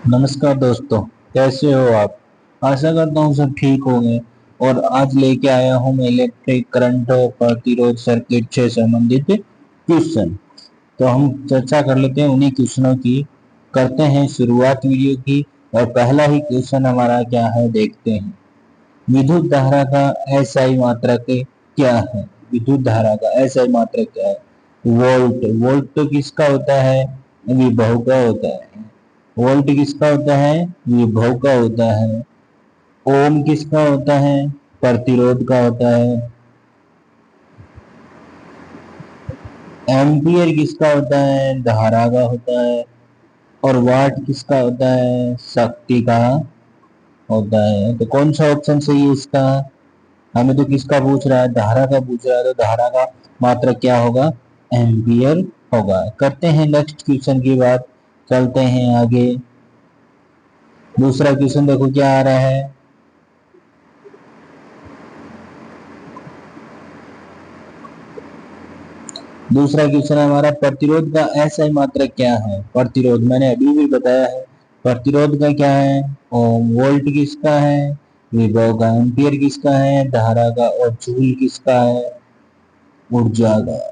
नमस्कार दोस्तों, कैसे हो आप। आशा करता हूँ सब ठीक होंगे। और आज लेके आया हूँ मैं इलेक्ट्रिक करंट और प्रतिरोध सर्किट से संबंधित क्वेश्चन। तो हम चर्चा कर लेते हैं उन्हीं क्वेश्चनों की। करते हैं शुरुआत वीडियो की। और पहला ही क्वेश्चन हमारा क्या है देखते हैं। विद्युत धारा का एसआई मात्रक क्या है। विद्युत धारा का एसआई मात्रक क्या है। वोल्ट। वोल्ट तो किसका होता है, विभव का होता है। वोल्ट किसका होता है, विभव का होता है। ओम किसका होता है, प्रतिरोध का होता है। एम्पियर किसका होता है, धारा का होता है। और वाट किसका होता है, शक्ति का होता है। तो कौन सा ऑप्शन सही है इसका। हमें तो किसका पूछ रहा है, धारा का पूछ रहा है, तो धारा का मात्रक क्या होगा, एम्पियर होगा। करते हैं नेक्स्ट क्वेश्चन की बात, चलते हैं आगे। दूसरा क्वेश्चन देखो क्या आ रहा है। दूसरा क्वेश्चन हमारा, प्रतिरोध का एसआई मात्रक क्या है। प्रतिरोध मैंने अभी भी बताया है, प्रतिरोध का क्या है, ओम। वोल्ट किसका है, विभव का। एम्पियर किसका है, धारा का। और जूल किसका है, ऊर्जा का।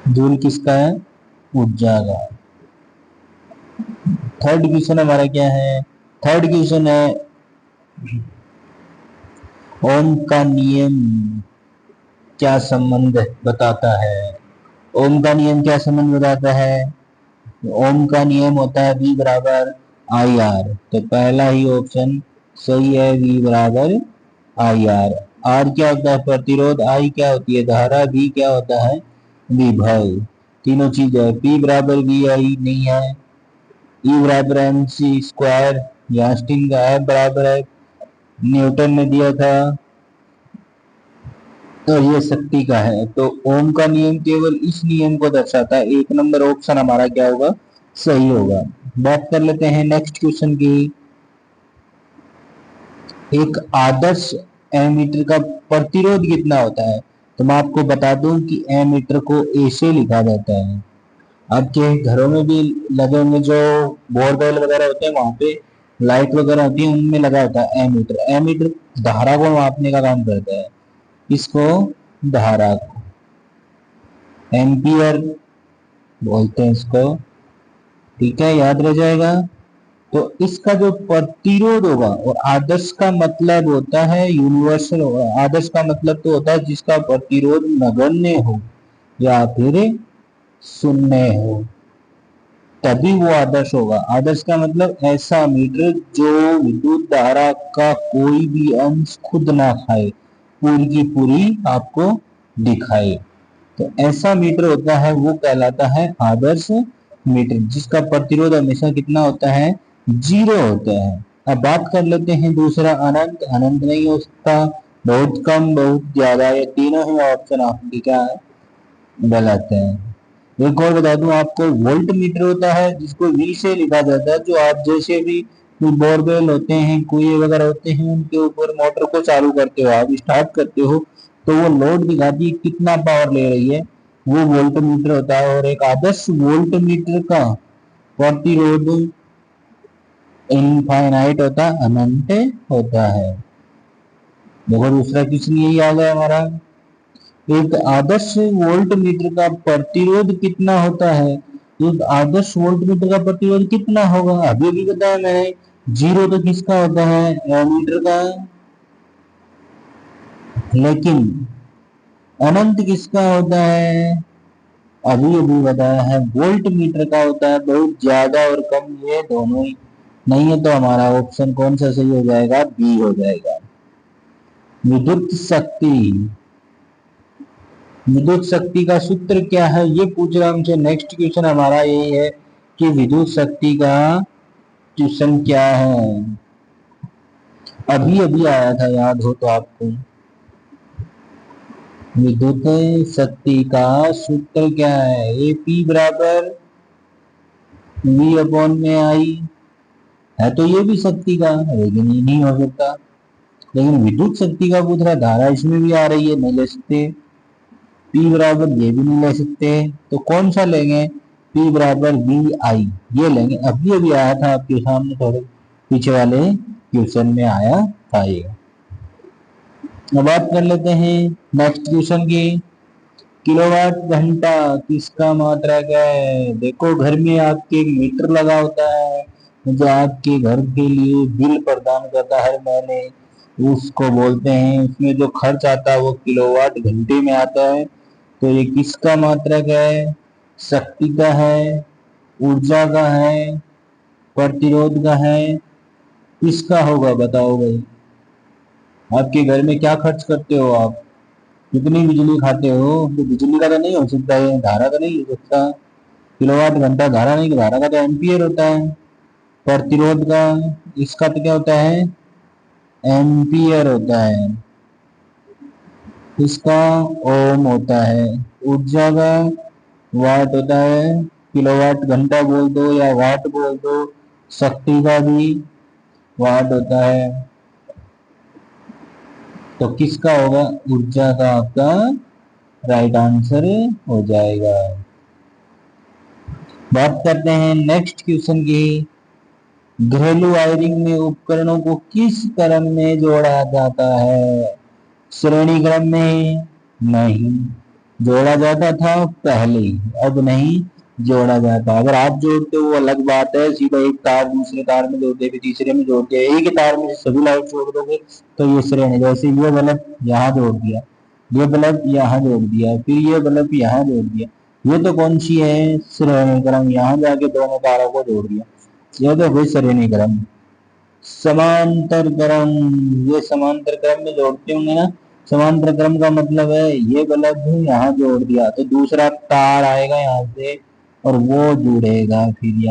जूल किसका है, ऊर्जा का। थर्ड क्वेश्चन हमारा क्या है। थर्ड क्वेश्चन है, ओम का नियम क्या संबंध बताता है। ओम का नियम क्या संबंध बताता है। ओम का नियम होता है V बराबर आई आर। तो पहला ही ऑप्शन सही है, V बराबर आई आर। आर क्या होता है, प्रतिरोध। आई क्या होती है, धारा। V क्या होता है, विभव। तीनों चीज है। P बराबर वी आई नहीं है। E बराबर एम सी स्क्वायर, आइंस्टीन का। F बराबर है, न्यूटन ने दिया था। तो ये शक्ति का है। तो ओम का नियम केवल इस नियम को दर्शाता है। एक नंबर ऑप्शन हमारा क्या होगा, सही होगा। बात कर लेते हैं नेक्स्ट क्वेश्चन की। एक आदर्श एमीटर का प्रतिरोध कितना होता है। तो मैं आपको बता दूं कि एमीटर को ऐसे लिखा जाता है। आपके घरों में भी लगे होंगे, जो बोरवेल वगैरह होते हैं वहां पे लाइट वगैरह होती है, उनमें लगा होता है एमीटर। एमीटर धारा को मापने का काम करता है। इसको धारा को एम्पियर बोलते हैं इसको। ठीक है, याद रह जाएगा। तो इसका जो प्रतिरोध होगा, और आदर्श का मतलब होता है यूनिवर्सल होगा। आदर्श का मतलब तो होता है जिसका प्रतिरोध नगण्य हो या फिर शून्य हो, तभी वो आदर्श होगा। आदर्श का मतलब ऐसा मीटर जो विद्युत धारा का कोई भी अंश खुद ना खाए, पूरी की पूरी आपको दिखाए। तो ऐसा मीटर होता है, वो कहलाता है आदर्श मीटर, जिसका प्रतिरोध हमेशा कितना होता है, जीरो होता है। अब बात कर लेते हैं दूसरा, अनंत। अनंत नहीं हो सकता, बहुत कम, बहुत ज्यादा। ये तीनों ही ऑप्शन आपके क्या है, गलत है। एक और बता दूं आपको, वोल्ट मीटर होता है जिसको वी से लिखा जाता है। जो आप जैसे भी बोरवेल होते हैं, कुएं वगैरह होते हैं, उनके ऊपर मोटर को चालू करते हो, आप स्टार्ट करते हो, तो वो लोड दिखाती है कितना पावर ले रही है, वो वोल्ट मीटर होता है। और एक आदर्श वोल्ट मीटर का प्रतिरोध इनफाइनाइट होता है, अनंत होता है। देखो दूसरा क्वेश्चन यही आ गया हमारा। एक आदर्श वोल्ट मीटर का प्रतिरोध कितना होता है। एक आदर्श वोल्ट मीटर का प्रतिरोध कितना होगा, अभी भी बताया मैंने। जीरो तो किसका होता है, एमीटर का। लेकिन अनंत किसका होता है, अभी अभी बताया है, वोल्ट मीटर का होता है। बहुत ज्यादा और कम, ये दोनों ही नहीं है। तो हमारा ऑप्शन कौन सा सही हो जाएगा, बी हो जाएगा। विद्युत शक्ति। विद्युत शक्ति का सूत्र क्या है, ये पूछ रहा हमसे। नेक्स्ट क्वेश्चन हमारा यही है कि विद्युत शक्ति का क्वेश्चन क्या है। अभी अभी आया था, याद हो तो आपको। विद्युत शक्ति का सूत्र क्या है, ए पी बराबर वी अपॉन में आई। है तो ये भी शक्ति का, लेकिन ये नहीं हो सकता। लेकिन विद्युत शक्ति का पूछ रहा, धारा इसमें भी आ रही है, नहीं ले सकते। पी बराबर ये भी नहीं ले सकते। तो कौन सा लेंगे, P बराबर बी आई, ये लेंगे। अभी अभी आया था आपके सामने, थोड़े पीछे वाले क्वेश्चन में आया था ये। अब बात कर लेते हैं नेक्स्ट क्वेश्चन की। किलोवाट घंटा किसका मात्रक है? देखो घर में आपके एक मीटर लगा होता है जो आपके घर के लिए बिल प्रदान करता है हर महीने, उसको बोलते हैं, उसमें जो खर्च आता है वो किलोवाट घंटे में आता है। तो ये किसका मात्रक है? शक्ति का है, ऊर्जा का है, प्रतिरोध का है, किसका होगा बताओ भाई। आपके घर में क्या खर्च करते हो आप? कितनी बिजली खाते हो? तो बिजली का तो नहीं हो सकता है, धारा का नहीं हो सकता। किलोवाट घंटा धारा नहीं, धारा का तो एम्पियर होता है। प्रतिरोध का, इसका तो क्या होता है? एम्पियर होता है। इसका ओम होता है। ऊर्जा का वाट होता है। किलोवाट घंटा बोल दो या वाट बोल दो। शक्ति का भी वाट होता है। तो किसका होगा? ऊर्जा का आपका राइट आंसर हो जाएगा। बात करते हैं नेक्स्ट क्वेश्चन की। घरेलू वायरिंग में उपकरणों को किस क्रम में जोड़ा जाता है? श्रेणी क्रम में नहीं, जोड़ा जाता था पहले, अब नहीं जोड़ा जाता। अगर आप जोड़ते हो वो अलग बात है, सीधा एक तार दूसरे तार में जोड़ते फिर तीसरे में जोड़ते, एक ही तार में सभी लाइट जोड़ दोगे तो ये श्रेणी। जैसे ये बल्ब यहाँ जोड़ दिया, ये बल्ब यहाँ जोड़ दिया, फिर ये बल्ब यहाँ जोड़ दिया, ये तो कौन सी है? श्रेणी क्रम। यहाँ जाके दोनों तारों को जोड़ दिया, ये तो हुई श्रेणी क्रम। समांतर क्रम, ये समांतर क्रम में जोड़ते होंगे ना। समांतर क्रम का मतलब है ये बल्ब यहाँ जोड़ दिया तो दूसरा तार आएगा यहाँ से और वो जुड़ेगा फिर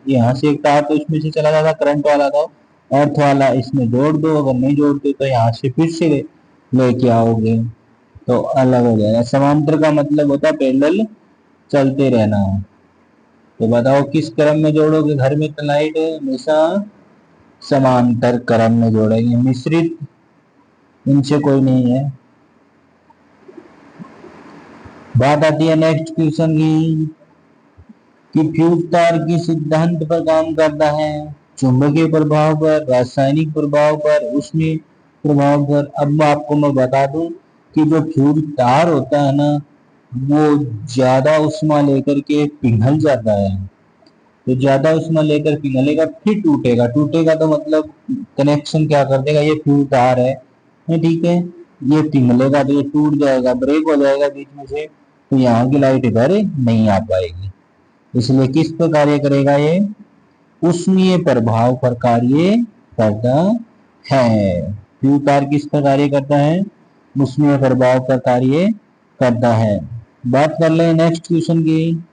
यहाँ से एक तार तो इसमें से चला जाता करंट वाला था, अर्थ वाला इसमें जोड़ दो। अगर नहीं जोड़ते तो यहाँ से फिर से लेके आओगे तो अलग हो जाएगा। समांतर का मतलब होता है पैरेलल चलते रहना। तो बताओ किस क्रम में जोड़ोगे घर में लाइट? हमेशा समांतर क्रम में जोड़ेंगे, मिश्रित इनसे कोई नहीं है। बात आती है नेक्स्ट क्वेश्चन की कि फ्यूज तार किस सिद्धांत पर काम करता है? चुंबकीय प्रभाव पर, रासायनिक प्रभाव पर, ऊष्मीय प्रभाव पर। अब आपको मैं बता दूं कि जो फ्यूज तार होता है ना वो ज्यादा ऊष्मा लेकर के पिघल जाता है। तो ज्यादा ऊष्मा लेकर पिघलेगा फिर टूटेगा। टूटेगा तो मतलब कनेक्शन क्या कर देगा? ये फ्यूज तार है, ठीक है, ये पिघलेगा तो ये टूट जाएगा, ब्रेक हो जाएगा बीच में से, तो यहाँ की लाइट इधर नहीं आ पाएगी। इसलिए किस पर कार्य करेगा? ये ऊष्मीय प्रभाव पर कार्य करता है। फ्यूज तार किस पर कार्य करता है? ऊष्मीय प्रभाव पर कार्य करता है। बात कर ले नेक्स्ट क्वेश्चन की।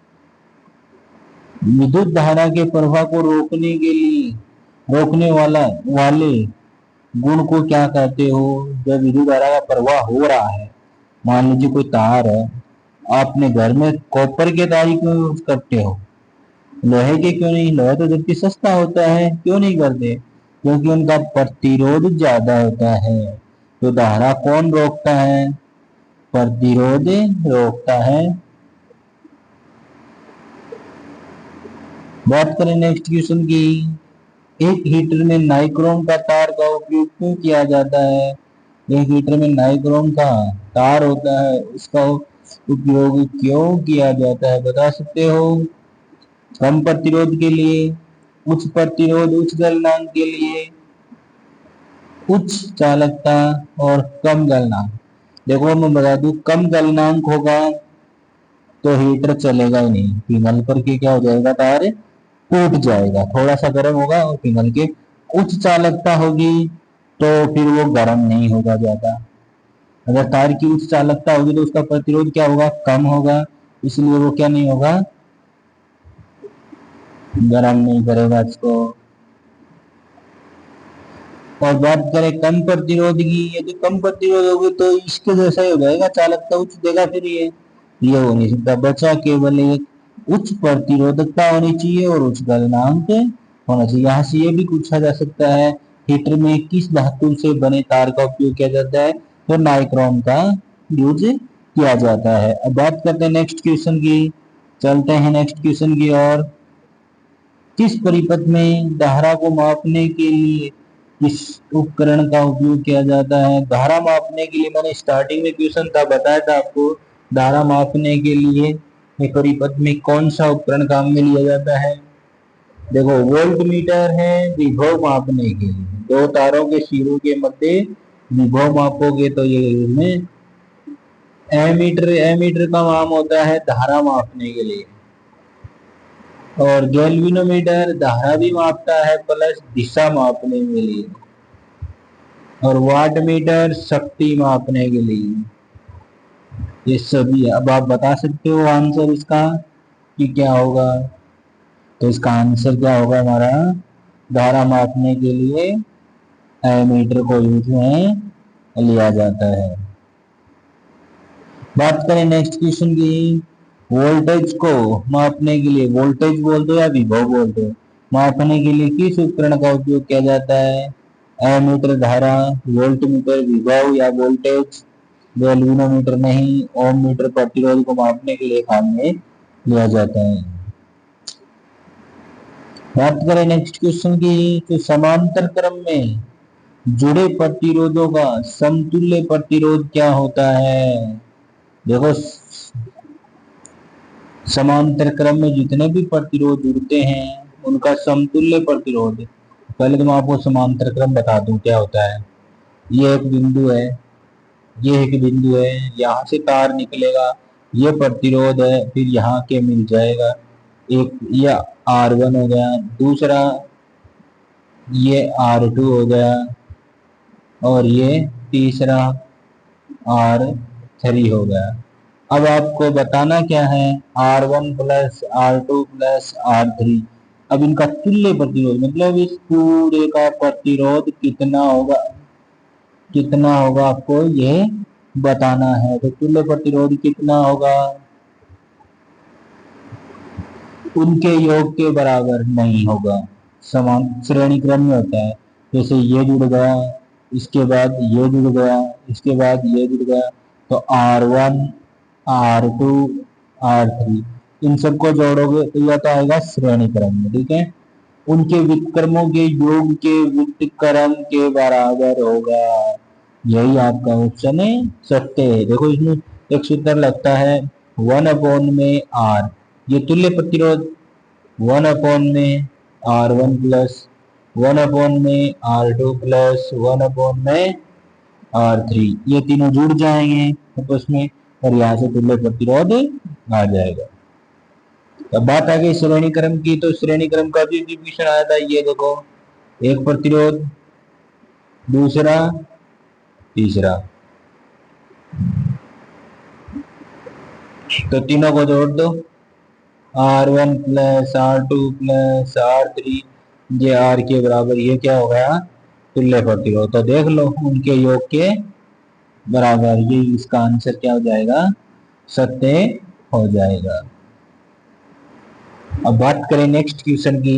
विद्युत धारा के प्रवाह को रोकने के लिए रोकने वाले गुण को क्या कहते हो? जब विद्युत धारा का प्रवाह हो रहा है, मान लीजिए कोई तार है, आपने घर में कॉपर के तार ही क्यों यूज करते हो? लोहे के क्यों नहीं? लोहा तो जबकि सस्ता होता है, क्यों नहीं करते? क्योंकि उनका प्रतिरोध ज्यादा होता है। तो धारा कौन रोकता है? प्रतिरोध रोकता है। बात करें नेक्स्ट क्वेश्चन की। एक हीटर में नाइक्रोम का तार का उपयोग क्यों किया जाता है? एक हीटर में नाइक्रोम का तार होता है, उसका उपयोग क्यों किया जाता है बता सकते हो? कम प्रतिरोध के लिए, उच्च प्रतिरोध उच्च गलनांक के लिए, उच्च चालकता और कम गलनांक। देखो मैं बता दूं, कम गलनांक होगा तो हीटर चलेगा ही नहीं, पिघल करके क्या हो जाएगा? तार टूट जाएगा, थोड़ा सा गर्म होगा और पिघल के। उच्च चालकता होगी तो फिर वो गर्म नहीं होगा ज्यादा। अगर तार की उच्च चालकता होगी तो उसका प्रतिरोध क्या होगा? कम होगा, इसलिए वो क्या नहीं होगा? गर्म नहीं करेगा इसको। और बात करें कम प्रतिरोध की, यदि कम प्रतिरोध होगी तो इसके जैसा ही हो जाएगा, चालकता उच्च देगा फिर ये हो नहीं सकता। बचा केवल एक उच्च प्रतिरोधकता होनी चाहिए और उच्च गलनांक होना चाहिए। यहाँ से ये भी पूछा जा सकता है हीटर में किस धातु से बने तार का उपयोग किया जाता है? तो नाइक्रोम का यूज किया जाता है। अब बात करते हैं नेक्स्ट क्वेश्चन की। चलते हैं नेक्स्ट क्वेश्चन की ओर। किस परिपथ में धारा को मापने के लिए किस उपकरण का उपयोग किया जाता है? धारा मापने के लिए मैंने स्टार्टिंग में क्वेश्चन था बताया था आपको, धारा मापने के लिए परिपथ में कौन सा उपकरण काम में लिया जाता है? देखो वोल्ट मीटर है विभव मापने के लिए, दो तारों के सिरों के मध्य विभव मापोगे तो ये इसमें एमीटर का काम होता है धारा मापने के लिए। और गैल्वेनोमीटर धारा भी मापता है प्लस दिशा मापने के लिए। और वाट मीटर शक्ति मापने के लिए। ये सभी अब आप बता सकते हो आंसर इसका कि क्या होगा? तो इसका आंसर क्या होगा हमारा? धारा मापने के लिए एमीटर को यूज में लिया जाता है। बात करें नेक्स्ट क्वेश्चन की। वोल्टेज को मापने के लिए, वोल्टेज बोल दो या विभव बोल दो, मापने के लिए किस उपकरण का उपयोग किया जाता है? एमीटर धारा, वोल्ट मीटर विभव या वोल्टेज, गैल्वेनोमीटर नहीं, ओम मीटर प्रतिरोध को मापने के लिए काम में लिया जाता है। बात करें नेक्स्ट क्वेश्चन की। तो समांतर क्रम में जुड़े प्रतिरोधों का समतुल्य प्रतिरोध क्या होता है? देखो समांतर क्रम में जितने भी प्रतिरोध जुड़ते हैं उनका समतुल्य प्रतिरोध, पहले तो मैं आपको समांतर क्रम बता दूं क्या होता है। ये एक बिंदु है, ये एक बिंदु है, यहाँ से तार निकलेगा, ये प्रतिरोध है, फिर यहाँ के मिल जाएगा, एक ये R1 हो गया, दूसरा ये R2 हो गया, और ये तीसरा R3 हो गया। अब आपको बताना क्या है? R1 plus R2 plus R3। अब इनका तुल्य प्रतिरोध मतलब इस पूरे का प्रतिरोध कितना होगा, कितना होगा आपको ये बताना है। तो तुल्य प्रतिरोध कितना होगा? उनके योग के बराबर नहीं होगा। समान श्रेणी क्रम में होता है, जैसे ये जुड़ गया, इसके बाद ये जुड़ गया, इसके बाद ये जुड़ गया, तो R1 R2 R3 इन सबको जोड़ोगे तो यह तो आएगा श्रेणी क्रम में, ठीक है। उनके व्युत्क्रमों के योग के व्युत्क्रम के बराबर होगा। यही आपका ऑप्शन है, सत्य है। देखो इसमें एक सूत्र लगता है 1 में R, ये तुल्य प्रतिरोध 1 में R1 प्लस 1 में R2 प्लस 1 में R3, ये तीनों जुड़ जाएंगे आपस में और यहाँ से तुल्य प्रतिरोध आ जाएगा। अब बात आ गई श्रेणी क्रम की, तो श्रेणी क्रम का भी डिफिनेशन आया था, ये देखो एक प्रतिरोध, दूसरा, तीसरा, तो तीनों को जोड़ दो, R1 plus R2 plus R3, ये R के बराबर, ये क्या हो गया? तुल्य प्रतिरोध। तो देख लो उनके योग के बराबर, ये इसका आंसर क्या हो जाएगा? सत्य हो जाएगा। अब बात करें नेक्स्ट क्वेश्चन की।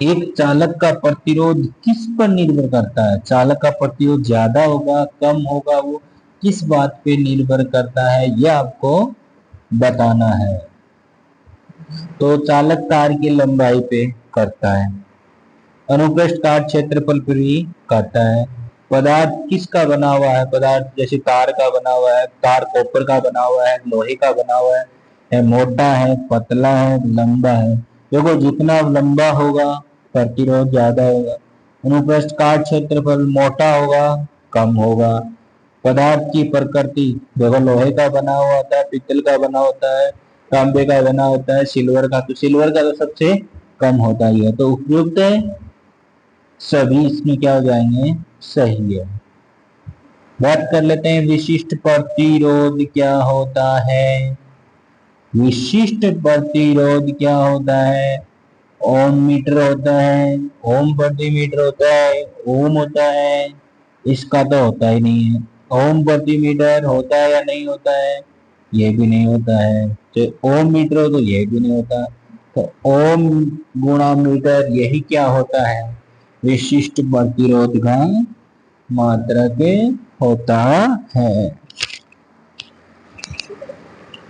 एक चालक का प्रतिरोध किस पर निर्भर करता है? चालक का प्रतिरोध ज्यादा होगा कम होगा, वो किस बात पे निर्भर करता है, यह आपको बताना है। तो चालक तार की लंबाई पे करता है, अनुप्रस्थ काट क्षेत्रफल पर भी करता है, पदार्थ किसका बना हुआ है, पदार्थ जैसे तार का बना हुआ है, तार कॉपर का बना हुआ है, लोहे का बना हुआ है, मोटा है, पतला है, लंबा है। देखो जितना लंबा होगा प्रतिरोध ज्यादा होगा, अनुप्रस्थ काट क्षेत्रफल मोटा होगा कम होगा। पदार्थ की प्रकृति देखो लोहे का बना हुआ होता है, पीतल का बना होता है, तांबे का बना होता है, सिल्वर का, तो सिल्वर का तो सबसे कम होता ही है। तो उपयुक्त है, सभी इसमें क्या हो जाएंगे? सही है। बात कर लेते हैं विशिष्ट प्रतिरोध क्या होता है। विशिष्ट प्रतिरोध क्या होता है? ओम मीटर होता है, ओम प्रति मीटर होता है, ओम होता है, इसका तो होता ही नहीं है। ओम प्रति मीटर होता है या नहीं होता है? ये भी नहीं होता है। तो ओम मीटर हो तो ये भी नहीं होता। तो ओम गुणा मीटर, यही क्या होता है? विशिष्ट प्रतिरोध का मात्रक होता है।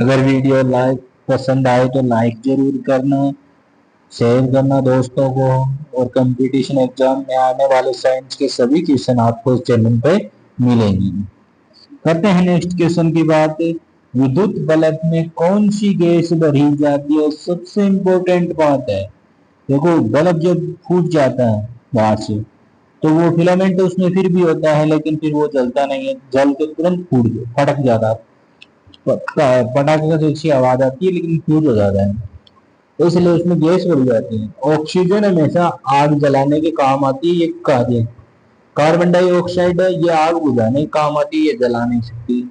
अगर वीडियो पसंद आए तो लाइक जरूर करना, शेयर करना दोस्तों को, और कंपटीशन एग्जाम में आने वाले साइंस के सभी क्वेश्चन आपको इस चैनल पे मिलेंगे। करते हैं नेक्स्ट क्वेश्चन की बात। विद्युत बल्ब में कौन सी गैस भरी जाती है? सबसे इंपॉर्टेंट बात है। देखो, बल्ब जब फूट जाता है बाहर से, तो वो फिलामेंट उसमें फिर भी होता है, लेकिन फिर वो जलता नहीं है, जल के तुरंत फटक जाता है। पटाखे का तो अच्छी आवाज आती है, लेकिन फ्यूज हो जाता है, तो इसलिए उसमें गैस बढ़ जाती है। ऑक्सीजन हमेशा आग जलाने के काम आती है, ये कार्य। कार्बन डाइऑक्साइड है, ये आग बुझाने के काम आती है, ये जला नहीं सकती।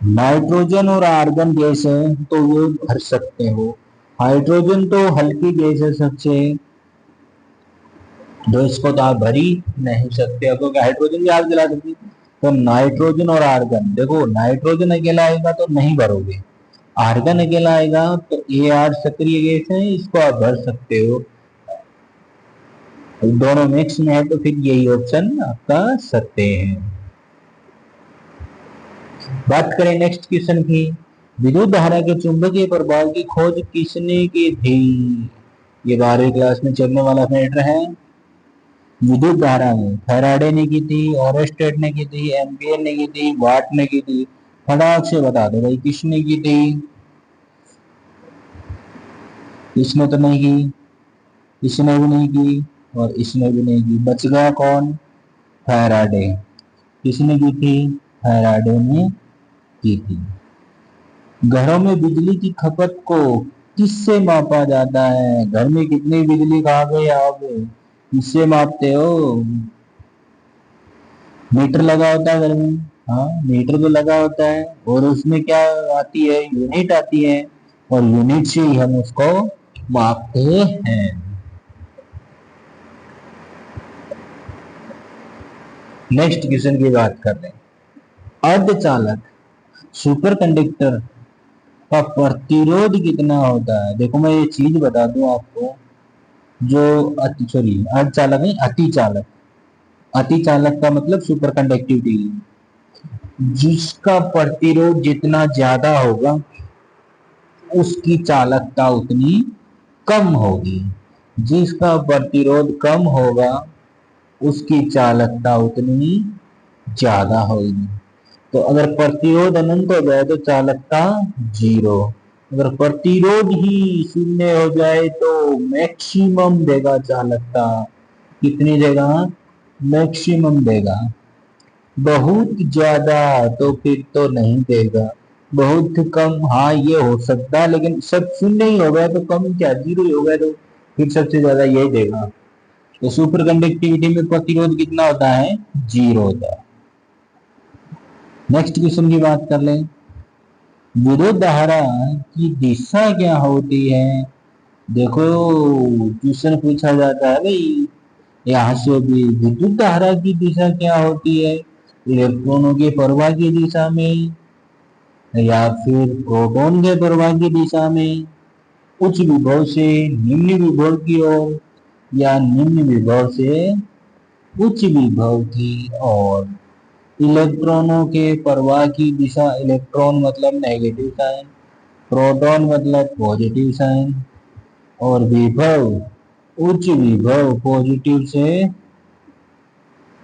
नाइट्रोजन और आर्गन गैस है, तो वो भर सकते हो। हाइड्रोजन तो हल्की गैस है सबसे, तो इसको तो आप भर ही नहीं सकते, क्योंकि हाइड्रोजन भी आग जला सकती है। तो नाइट्रोजन और आर्गन, देखो नाइट्रोजन अकेला आएगा तो नहीं भरोगे, आर्गन अकेला आएगा तो ए आर सक्रिय गैस है, इसको आप भर सकते हो। दोनों मिक्स में है तो फिर यही ऑप्शन आपका सत्य है। बात करें नेक्स्ट क्वेश्चन की। विद्युत धारा के चुंबकीय प्रभाव की खोज किसने की थी? ये 12वीं क्लास में चलने वाला मैटर है। विद्युत धारा में फैराडे ने की थी, ओरेस्टेड ने की थी, एम्पियर ने की थी, वाट ने की थी। फटाक से बता दो भाई, किसने की थी? इसने तो नहीं की, इसने भी नहीं की, और इसने भी नहीं की। बच गया कौन? फैराडे। किसने की थी? फैराडे ने की थी। घरों में बिजली की खपत को किससे मापा जाता है? घर में कितनी बिजली खा गए आप, किससे मापते हो? मीटर लगा होता है घर में, हाँ मीटर तो लगा होता है, और उसमें क्या आती है? यूनिट आती है, और यूनिट से ही हम उसको मापते हैं। नेक्स्ट क्वेश्चन की बात कर रहे हैं। अर्धचालक सुपर कंडक्टर का प्रतिरोध कितना होता है? देखो, मैं ये चीज बता दूं आपको, जो सॉरी अर्धचालक नहीं, अतिचालक। अतिचालक का मतलब सुपर कंडक्टिविटी, जिसका प्रतिरोध जितना ज्यादा होगा उसकी चालकता उतनी कम होगी। जिसका प्रतिरोध कम होगा उसकी चालकता उतनी ज्यादा होगी। तो अगर प्रतिरोध अनंत हो जाए तो चालकता जीरो, अगर प्रतिरोध ही शून्य हो जाए तो मैक्सिमम देगा चालकता। कितनी देगा? मैक्सिमम देगा। बहुत ज्यादा तो फिर तो नहीं देगा, बहुत कम हाँ ये हो सकता है, लेकिन सब शून्य ही हो गया तो कम क्या, जीरो ही हो गया तो फिर सबसे ज्यादा यही देगा। तो सुपर कंडक्टिविटी में प्रतिरोध कितना होता है? जीरो होता है। नेक्स्ट क्वेश्चन की बात कर लें। विद्युत धारा की दिशा क्या होती है? देखो, क्वेश्चन पूछा जाता है भाई, यहाँ से भी विद्युत धारा की दिशा क्या होती है? इलेक्ट्रॉनों के प्रवाह की दिशा में, या फिर प्रोटॉन के प्रवाह की दिशा में, उच्च विभव से निम्न विभव की ओर, या निम्न विभव से उच्च विभव की ओर। इलेक्ट्रॉनों के प्रवाह की दिशा, इलेक्ट्रॉन मतलब नेगेटिव साइन, प्रोटॉन मतलब पॉजिटिव साइन, और विभव उच्च विभव पॉजिटिव से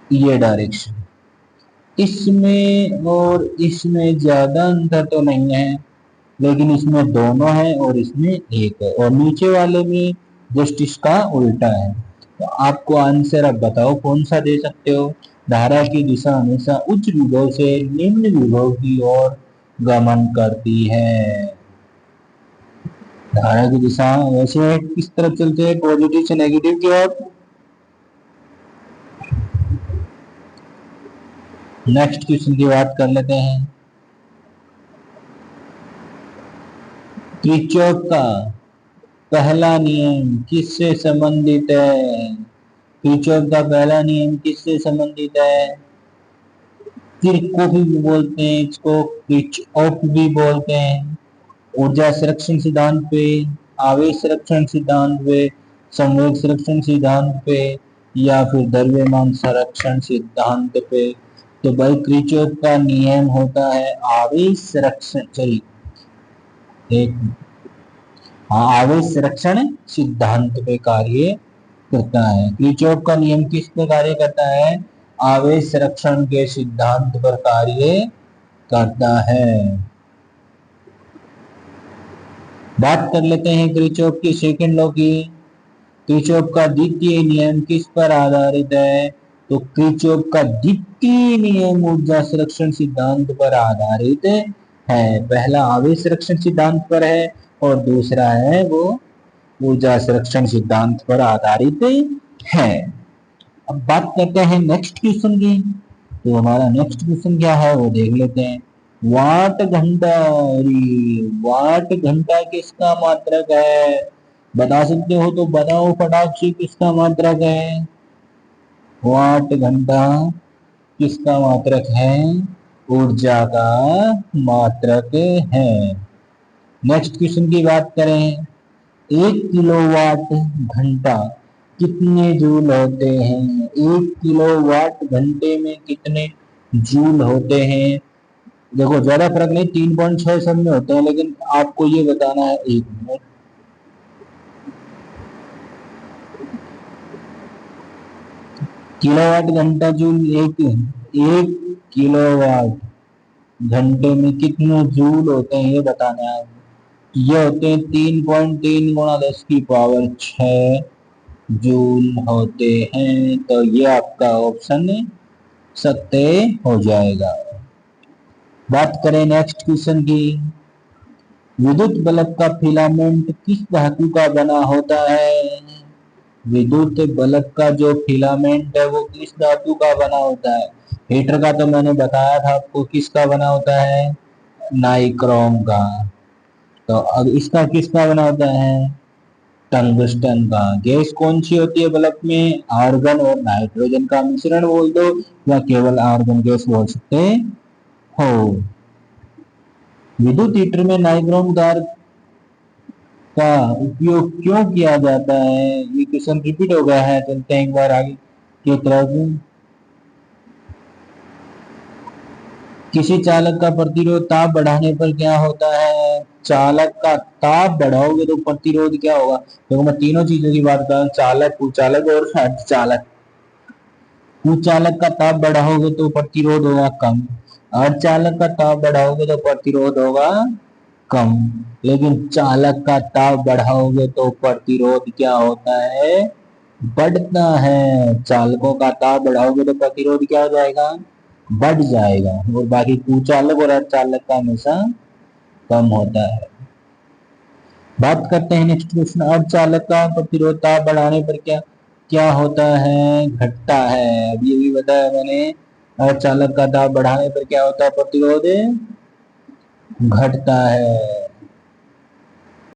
ये डायरेक्शन। इसमें और इसमें ज्यादा अंतर तो नहीं है, लेकिन इसमें दोनों है और इसमें एक है, और नीचे वाले में जस्ट इसका उल्टा है। तो आपको आंसर अब बताओ कौन सा दे सकते हो? धारा की दिशा हमेशा उच्च विभव से निम्न विभव की ओर गमन करती है। धारा की दिशा वैसे किस तरफ चलते हैं? पॉजिटिव से नेगेटिव की ओर। नेक्स्ट क्वेश्चन की बात कर लेते हैं। किरचॉफ का पहला नियम किससे संबंधित है? किरचॉफ का पहला नियम किससे संबंधित है? किरचॉफ भी बोलते हैं इसको, किरचॉफ भी बोलते हैं। ऊर्जा संरक्षण सिद्धांत पे, आवेश संरक्षण सिद्धांत पे, संवेग संरक्षण सिद्धांत पे, या फिर द्रव्यमान संरक्षण सिद्धांत पे। तो भाई किरचॉफ का नियम होता है आवेश संरक्षण, चलिए एक, हाँ, आवेश संरक्षण सिद्धांत पे कार्य करता है। किरचॉफ का नियम किस पे कार्य करता है? आवेश संरक्षण के सिद्धांत पर कार्य करता है। बात कर लेते हैं किरचॉफ की सेकंड लॉ की। किरचॉफ का द्वितीय नियम किस पर आधारित है? तो किरचॉफ का द्वितीय नियम ऊर्जा संरक्षण सिद्धांत पर आधारित है। पहला आवेश संरक्षण सिद्धांत पर है और दूसरा है वो ऊर्जा संरक्षण सिद्धांत पर आधारित है। अब बात करते हैं नेक्स्ट क्वेश्चन की। तो हमारा नेक्स्ट क्वेश्चन क्या है वो देख लेते हैं। वाट घंटा, वाट घंटा किसका मात्रक है? बता सकते हो तो बताओ फटाक से, किसका मात्रक है? वाट घंटा किसका मात्रक है? ऊर्जा का मात्रक है। नेक्स्ट क्वेश्चन की बात करें, 1 किलोवाट घंटा कितने जूल होते हैं? 1 किलोवाट घंटे में कितने जूल होते हैं? देखो ज्यादा फर्क नहीं, 3.6 सब में होते हैं, लेकिन आपको ये बताना है। 1 मिनट, किलोवाट घंटा जूल, एक किलोवाट घंटे में कितने जूल होते हैं ये बताना है। ये होते हैं 3.3 गुणा 10 की पावर 6 जूल होते हैं। तो ये आपका ऑप्शन सत्य हो जाएगा। बात करें नेक्स्ट क्वेश्चन की। विद्युत बल्ब का फिलामेंट किस धातु का बना होता है? विद्युत बल्ब का जो फिलामेंट है वो किस धातु का बना होता है? हीटर का तो मैंने बताया था आपको किसका बना होता है, नाइक्रोम का। तो अब इसका किसका बना होता है? टंगस्टन का। गैस कौन सी होती है बल्ब में? आर्गन और नाइट्रोजन का मिश्रण बोल दो, या केवल आर्गन गैस बोल सकते हो। विद्युत हीटर में नाइक्रोम तार का उपयोग क्यों किया जाता है? ये क्वेश्चन रिपीट हो गया है, चलते हैं एक बार आगे की तरफ। किसी चालक का प्रतिरोध ताप बढ़ाने पर क्या होता है? चालक का ताप बढ़ाओगे तो प्रतिरोध क्या होगा? देखो मैं तीनों चीजों की बात कर रहा हूँ, चालक, कुचालक और अर्धचालक। कुचालक का ताप बढ़ाओगे तो प्रतिरोध होगा कम, अर्धचालक का ताप बढ़ाओगे तो प्रतिरोध होगा कम। लेकिन चालक का ताप बढ़ाओगे तो प्रतिरोध क्या होता है? बढ़ता है। चालकों का ताप बढ़ाओगे तो प्रतिरोध क्या हो जाएगा? बढ़ जाएगा। और बाकी कुचालक और अर्धचालक का हमेशा कम होता है। बात करते हैं नेक्स्ट क्वेश्चन। अर्धचालक का प्रतिरोध ताप बढ़ाने पर क्या क्या होता है? घटता है। अभी ये भी बताया मैंने, अर्धचालक का ताप बढ़ाने पर क्या होता है? प्रतिरोध घटता है।